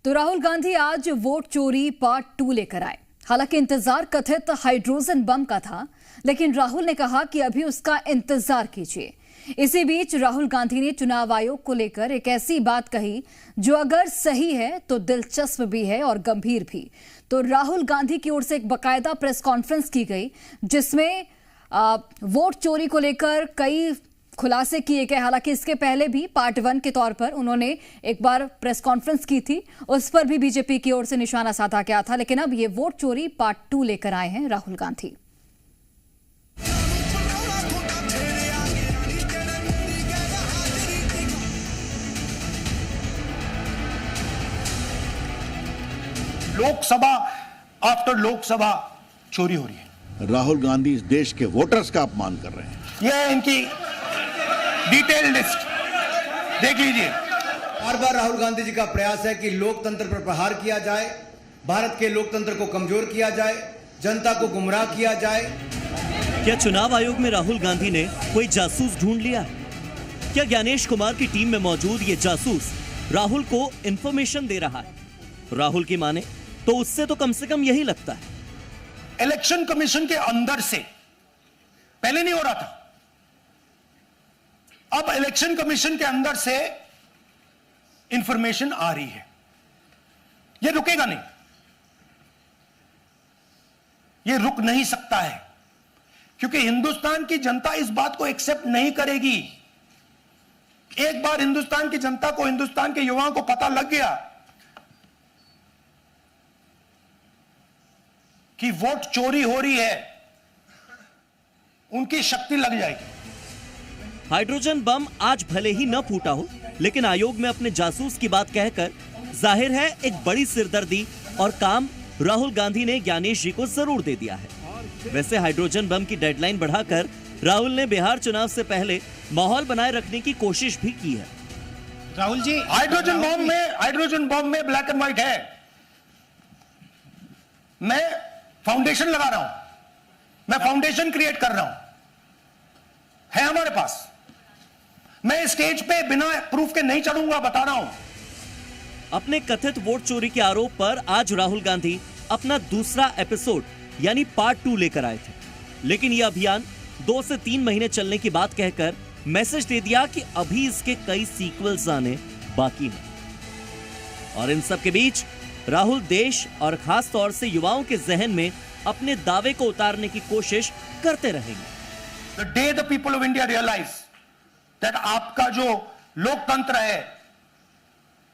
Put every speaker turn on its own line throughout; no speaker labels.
तो राहुल गांधी आज वोट चोरी पार्ट 2 लेकर आए। हालांकि इंतजार कथित हाइड्रोजन बम का था, लेकिन राहुल ने कहा कि अभी उसका इंतजार कीजिए। इसी बीच राहुल गांधी ने चुनाव आयोग को लेकर एक ऐसी बात कही जो अगर सही है तो दिलचस्प भी है और गंभीर भी। तो राहुल गांधी की ओर से एक बकायदा प्रेस कॉन्फ्रेंस की गई, जिसमें वोट चोरी को लेकर कई खुलासे किए गए। हालांकि इसके पहले भी पार्ट 1 के तौर पर उन्होंने एक बार प्रेस कॉन्फ्रेंस की थी, उस पर भी बीजेपी की ओर से निशाना साधा गया था। लेकिन अब ये वोट चोरी पार्ट 2 लेकर आए हैं राहुल गांधी।
लोकसभा आफ्टर लोकसभा चोरी हो रही है।
राहुल गांधी इस देश के वोटर्स का अपमान कर रहे हैं।
यह इनकी डिटेल लिस्ट देख लीजिए।
बार बार राहुल गांधी जी का प्रयास है कि लोकतंत्र पर प्रहार किया जाए, भारत के लोकतंत्र को कमजोर किया जाए, जनता को गुमराह किया जाए।
क्या चुनाव आयोग में राहुल गांधी ने कोई जासूस ढूंढ लिया है? क्या ज्ञानेश कुमार की टीम में मौजूद ये जासूस राहुल को इंफॉर्मेशन दे रहा है? राहुल की माने तो उससे तो कम से कम यही लगता है।
इलेक्शन कमीशन के अंदर से पहले नहीं हो रहा था, अब इलेक्शन कमीशन के अंदर से इंफॉर्मेशन आ रही है। यह रुकेगा नहीं, यह रुक नहीं सकता है, क्योंकि हिंदुस्तान की जनता इस बात को एक्सेप्ट नहीं करेगी। एक बार हिंदुस्तान की जनता को, हिंदुस्तान के युवाओं को पता लग गया कि वोट चोरी हो रही है, उनकी शक्ति लग जाएगी।
हाइड्रोजन बम आज भले ही न फूटा हो, लेकिन आयोग में अपने जासूस की बात कहकर जाहिर है एक बड़ी सिरदर्दी और काम राहुल गांधी ने ज्ञानेश जी को जरूर दे दिया है। वैसे हाइड्रोजन बम की डेडलाइन बढ़ाकर राहुल ने बिहार चुनाव से पहले माहौल बनाए रखने की कोशिश भी की है।
राहुल जी, हाइड्रोजन बम में ब्लैक एंड व्हाइट है। मैं फाउंडेशन लगा रहा हूं, मैं फाउंडेशन क्रिएट कर रहा हूं, है हमारे पास। मैं स्टेज पे बिना प्रूफ के नहीं चढ़ूंगा, बता रहा हूं।
अपने कथित वोट चोरी के आरोप पर आज राहुल गांधी अपना दूसरा एपिसोड यानी पार्ट 2 लेकर आए थे, लेकिन यह अभियान 2 से 3 महीने चलने की बात कहकर मैसेज दे दिया कि अभी इसके कई सीक्वल्स आने बाकी हैं। और इन सब के बीच राहुल देश और खास तौर से युवाओं के जहन में अपने दावे को उतारने की कोशिश करते रहेंगे।
The day the people of India realize that आपका जो लोकतंत्र है,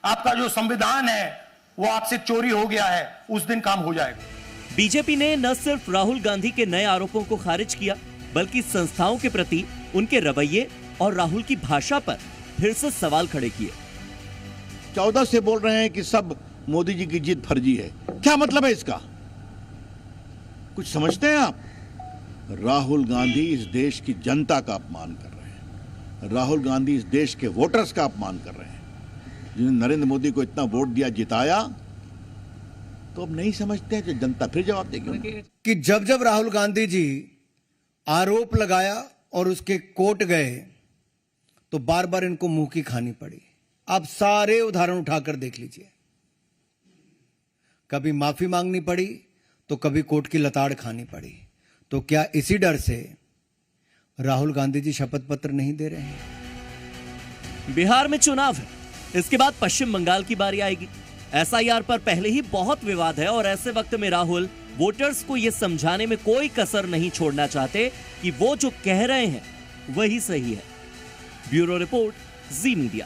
आपका जो संविधान है, वो आपसे चोरी हो गया है, उस दिन काम हो जाएगा।
बीजेपी ने न सिर्फ राहुल गांधी के नए आरोपों को खारिज किया, बल्कि संस्थाओं के प्रति उनके रवैये और राहुल की भाषा पर फिर से सवाल खड़े किए।
14 से बोल रहे हैं कि सब मोदी जी की जीत फर्जी है। क्या मतलब है इसका? कुछ समझते हैं आप? राहुल गांधी इस देश की जनता का अपमान कर रहे हैं। राहुल गांधी इस देश के वोटर्स का अपमान कर रहे हैं। जिन्होंने नरेंद्र मोदी को इतना वोट दिया, जिताया, तो अब नहीं समझते हैं कि जनता फिर जवाब देगी
कि जब जब राहुल गांधी जी आरोप लगाया और उसके कोर्ट गए, तो बार बार इनको मुंह की खानी पड़ी। आप सारे उदाहरण उठाकर देख लीजिए। कभी माफी मांगनी पड़ी तो कभी कोर्ट की लताड़ खानी पड़ी। तो क्या इसी डर से राहुल गांधी जी शपथ पत्र नहीं दे रहे हैं?
बिहार में चुनाव है, इसके बाद पश्चिम बंगाल की बारी आएगी। एसआईआर पर पहले ही बहुत विवाद है और ऐसे वक्त में राहुल वोटर्स को यह समझाने में कोई कसर नहीं छोड़ना चाहते कि वो जो कह रहे हैं वही सही है। ब्यूरो रिपोर्ट, जी मीडिया।